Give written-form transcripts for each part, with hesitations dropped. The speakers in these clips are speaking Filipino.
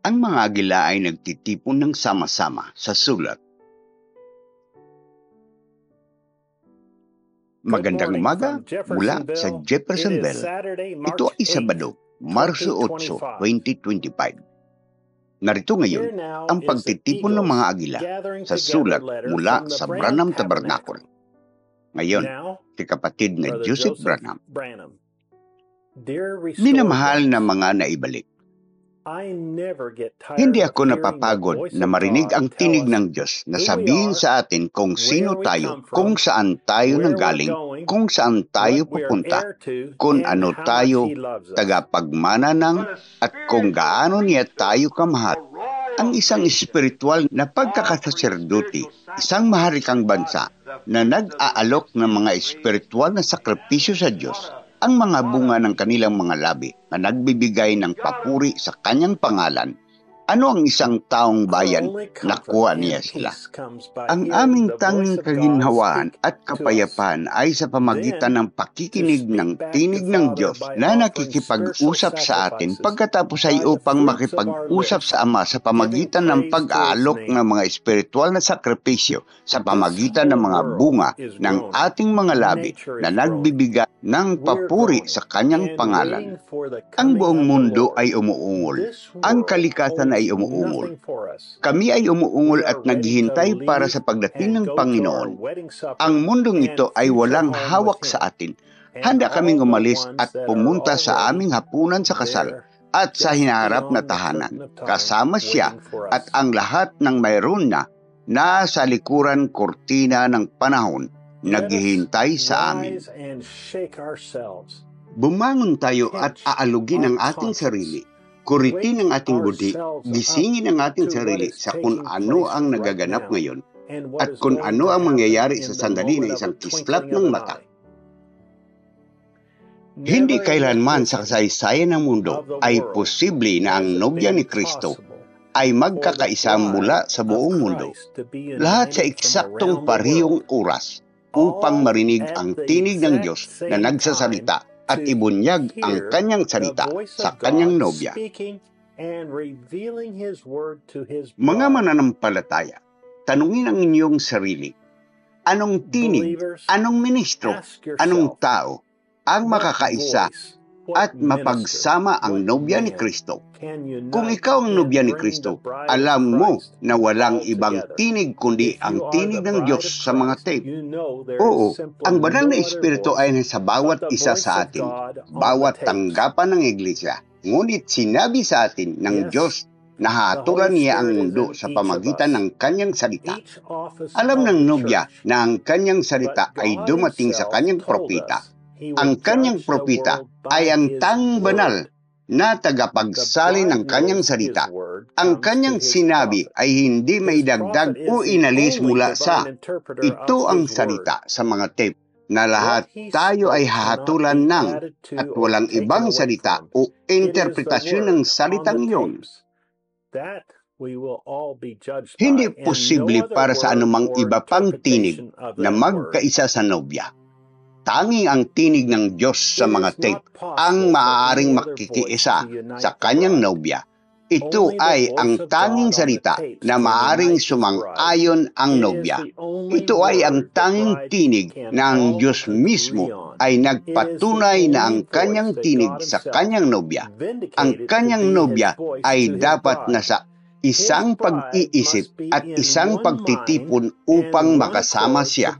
Ang mga agila ay nagtitipon ng sama-sama sa sulat. Magandang umaga mula sa Jeffersonville. Ito ay Sabado, Marso 8, 2025. Narito ngayon ang pagtitipon ng mga agila sa sulat mula sa Branham Tabernacle. Ngayon, si kapatid na Joseph Branham. Minamahal na mga naibalik. Hindi ako napapagod na marinig ang tinig ng Diyos na sabihin sa atin kung sino tayo, kung saan tayo nanggaling, kung saan tayo pupunta, kung ano tayo tagapagmana ng, at kung gaano niya tayo kamahal. Ang isang espiritual na pagkakasaserdote, isang maharikang bansa na nag-aalok ng mga espiritual na sakripisyo sa Diyos, ang mga bunga ng kanilang mga labi na nagbibigay ng papuri sa kanyang pangalan. Ano ang isang taong bayan? Nakuha niya sila. Ang aming tanging kaginhawaan at kapayapaan ay sa pamagitan ng pakikinig ng tinig ng Diyos na nakikipag-usap sa atin pagkatapos ay upang makipag-usap sa Ama sa pamagitan ng pag-aalok ng mga espiritual na sakripisyo sa pamagitan ng mga bunga ng ating mga labi na nagbibigay ng papuri sa kanyang pangalan. Ang buong mundo ay umuungol. Ang kalikasan ay umuungol. Kami ay umuungol at naghihintay para sa pagdating ng Panginoon. Ang mundong ito ay walang hawak sa atin. Handa kaming umalis at pumunta sa aming hapunan sa kasal at sa hinaharap na tahanan. Kasama siya at ang lahat ng mayroon na nasa likuran kortina ng panahon naghihintay sa amin. Bumangon tayo at aalugin ang ating sarili. Kuritin ang ating budi, gisingin ang ating sarili sa kung ano ang nagaganap ngayon at kung ano ang mangyayari sa sandali na isang kislap ng mata. Hindi kailanman sa kasaysayan ng mundo ay posible na ang nobya ni Kristo ay magkakaisa mula sa buong mundo, lahat sa eksaktong parehong oras upang marinig ang tinig ng Diyos na nagsasalita at ibunyag ang kanyang salita sa kanyang nobya. Mga mananampalataya, tanungin ang inyong sarili, anong tinig, anong ministro, anong tao ang makakaisa at mapagsama ang nobya ni Kristo? Kung ikaw ang nobya ni Kristo, alam mo na walang ibang tinig kundi ang tinig ng Diyos sa mga tape. Oo, ang banal na espiritu ay nasa bawat isa sa atin, bawat tanggapan ng iglesia. Ngunit sinabi sa atin ng Diyos na hahatulan niya ang mundo sa pamagitan ng kanyang salita. Alam ng nobya na ang kanyang salita ay dumating sa kanyang propeta. Ang kanyang propeta ay ang tanging banal na tagapagsalin ng kanyang salita. Ang kanyang sinabi ay hindi may dagdag o inalis mula sa. Ito ang salita sa mga tape na lahat tayo ay hahatulan ng at walang ibang salita o interpretasyon ng salitang iyon. Hindi posible para sa anumang iba pang tinig na magkaisa sa nobya. Tanging ang tinig ng Diyos sa mga tape ang maaaring makikiisa sa kanyang nobya. Ito ay ang tanging salita na maaaring sumang-ayon ang nobya. Ito ay ang tanging tinig na ang Diyos mismo ay nagpatunay na ang kanyang tinig sa kanyang nobya. Ang kanyang nobya ay dapat nasa isang pag-iisip at isang pagtitipon upang makasama siya.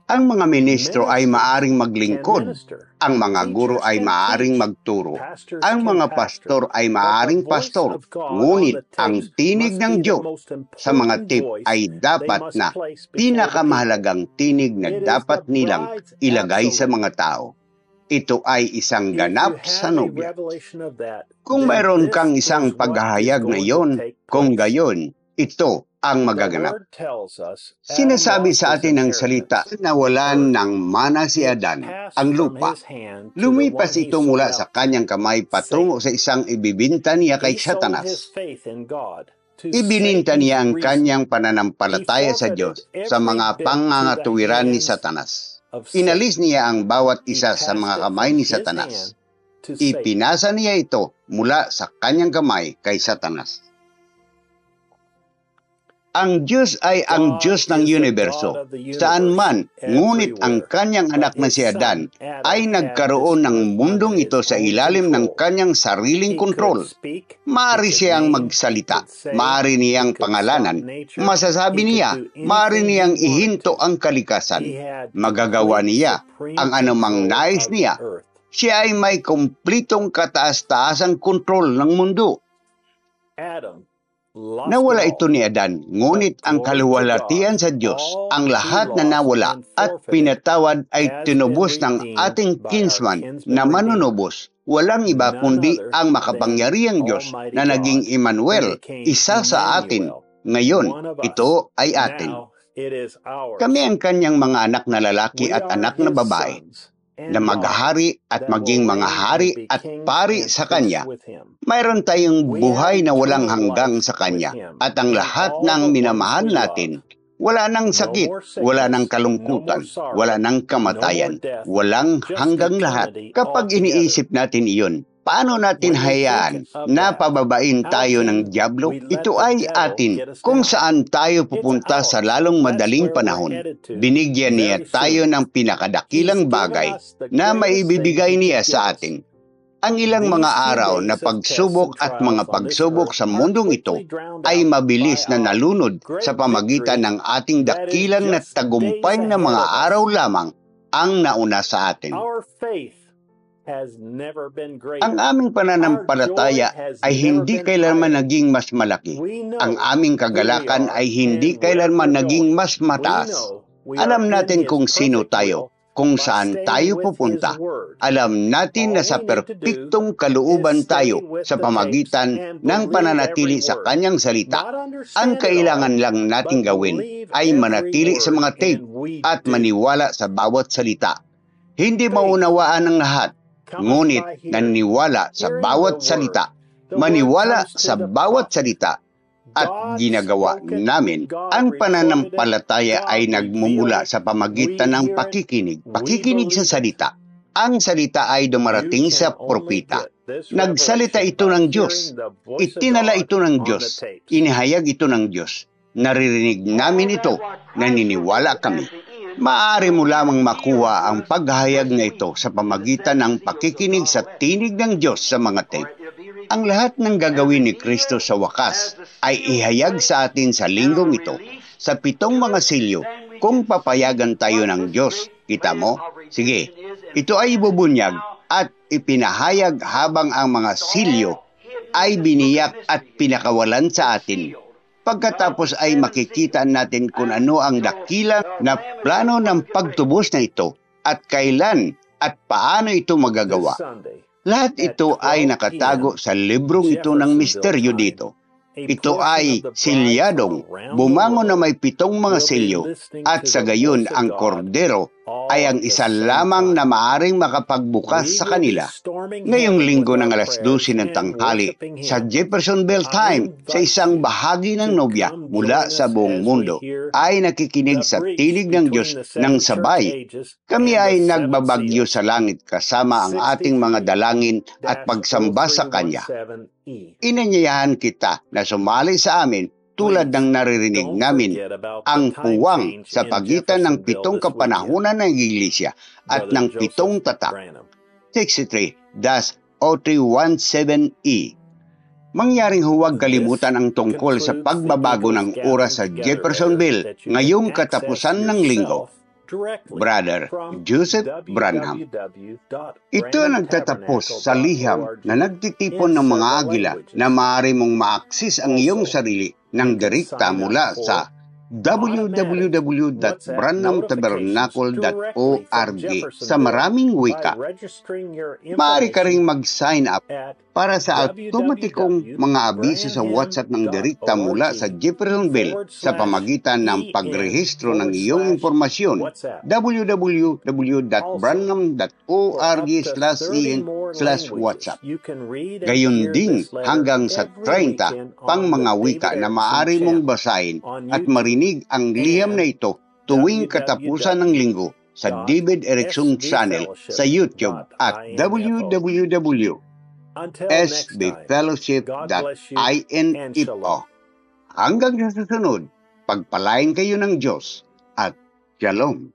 Ang mga ministro ay maaring maglingkod, ang mga guro ay maaring magturo, ang mga pastor ay maaring pastor, ngunit ang tinig ng Diyos sa mga tape ay dapat na pinakamahalagang tinig na dapat nilang ilagay sa mga tao. Ito ay isang ganap sa nobya. Kung mayroon kang isang paghahayag na iyon, kung gayon, ito ang magaganap. Sinasabi sa atin ng salita na walan ng mana si Adan, ang lupa. Lumipas ito mula sa kanyang kamay patungo sa isang ibibinta niya kay Satanas. Ibininta niya ang kanyang pananampalataya sa Diyos sa mga pangangatuwiran ni Satanas. Inalis niya ang bawat isa sa mga kamay ni Satanas. ipinasa niya ito mula sa kanyang kamay kay Satanas. Ang Diyos ay ang Diyos ng universo, saan man, ngunit ang kanyang anak na si Adan ay nagkaroon ng mundong ito sa ilalim ng kanyang sariling kontrol. Maaari siyang magsalita, maaari niyang pangalanan, masasabi niya, maaari niyang ihinto ang kalikasan, magagawa niya ang anumang nais niya. Siya ay may kumplitong kataas-taasang kontrol ng mundo. Nawala ito ni Adan, ngunit ang kaluwalhatian sa Diyos, ang lahat na nawala at pinatawad ay tinubos ng ating kinsman na manunubos. Walang iba kundi ang makapangyarihang Diyos na naging Emmanuel, isa sa atin. Ngayon, ito ay atin. Kami ang kanyang mga anak na lalaki at anak na babae, na maghahari at maging mga hari at pari sa Kanya. Mayroon tayong buhay na walang hanggang sa Kanya at ang lahat ng minamahal natin, wala nang sakit, wala nang kalungkutan, wala nang kamatayan, walang hanggang lahat. Kapag iniisip natin iyon, paano natin hayaan na pababain tayo ng dyablo? Ito ay atin kung saan tayo pupunta sa lalong madaling panahon. Binigyan niya tayo ng pinakadakilang bagay na maibibigay niya sa atin. Ang ilang mga araw na pagsubok at mga pagsubok sa mundong ito ay mabilis na nalunod sa pamagitan ng ating dakilang na tagumpay na mga araw lamang ang nauna sa atin. Ang aming pananampalataya ay hindi kailanman naging mas malaki. Ang aming kagalakan ay hindi kailanman naging mas mataas. Alam natin kung sino tayo, kung saan tayo pupunta. Alam natin na sa perpektong kalooban tayo sa pamagitan ng pananatili sa kanyang salita. Ang kailangan lang nating gawin ay manatili sa mga tape at maniwala sa bawat salita. Hindi maunawaan ng lahat, ngunit naniniwala sa bawat salita, maniwala sa bawat salita, at ginagawa namin. Ang pananampalataya ay nagmumula sa pamagitan ng pakikinig sa salita. Ang salita ay dumarating sa propeta. Nagsalita ito ng Diyos. Itinala ito ng Diyos. Inihayag ito ng Diyos. Naririnig namin ito. Naniniwala kami. Maaari mo lamang makuha ang paghahayag na ito sa pamagitan ng pakikinig sa tinig ng Diyos sa mga tape. Ang lahat ng gagawin ni Kristo sa wakas ay ihayag sa atin sa linggong ito, sa 7 mga silyo, kung papayagan tayo ng Diyos. Kita mo? Sige, ito ay ibubunyag at ipinahayag habang ang mga silyo ay biniyak at pinakawalan sa atin. Pagkatapos ay makikita natin kung ano ang dakila na plano ng pagtubos na ito at kailan at paano ito magagawa. Lahat ito ay nakatago sa librong ito ng misteryo dito. Ito ay silyadong, bumangon na may 7 mga silyo, at sa gayon ang kordero ay ang isa lamang na maaring makapagbukas sa kanila. Ngayong linggo ng alas 12 ng tanghali, sa Jeffersonville Time, sa isang bahagi ng nobya mula sa buong mundo, ay nakikinig sa tinig ng Diyos ng sabay. Kami ay nagbabagyo sa langit kasama ang ating mga dalangin at pagsamba sa Kanya. Inanyayahan kita na sumali sa amin tulad ng naririnig namin ang puwang sa pagitan ng 7 kapanahunan ng Iglesia at ng 7 tatak. 63-0317E. Mangyaring huwag kalimutan ang tungkol sa pagbabago ng oras sa Jeffersonville ngayong katapusan ng linggo. Brother Joseph Branham. Ito ang nagtatapos sa liham na nagtitipon ng mga agila na maaari mong ma-access ang iyong sarili ng direkta mula sa www.branhamtabernacle.org sa maraming wika. Maaari ka ring mag-sign up para sa automatikong mga abiso sa WhatsApp ng direkta mula sa Jeffersonville sa pamagitan ng pagrehistro ng iyong impormasyon. www.branham.org/en/WhatsApp. Gayon din hanggang sa 30 pang mga wika na maaari mong basahin at marinig ang liham na ito tuwing katapusan ng linggo sa David Erickson channel sa YouTube at www.sbfellowship.info. Hanggang sa susunod, pagpalain kayo ng Diyos at Shalom.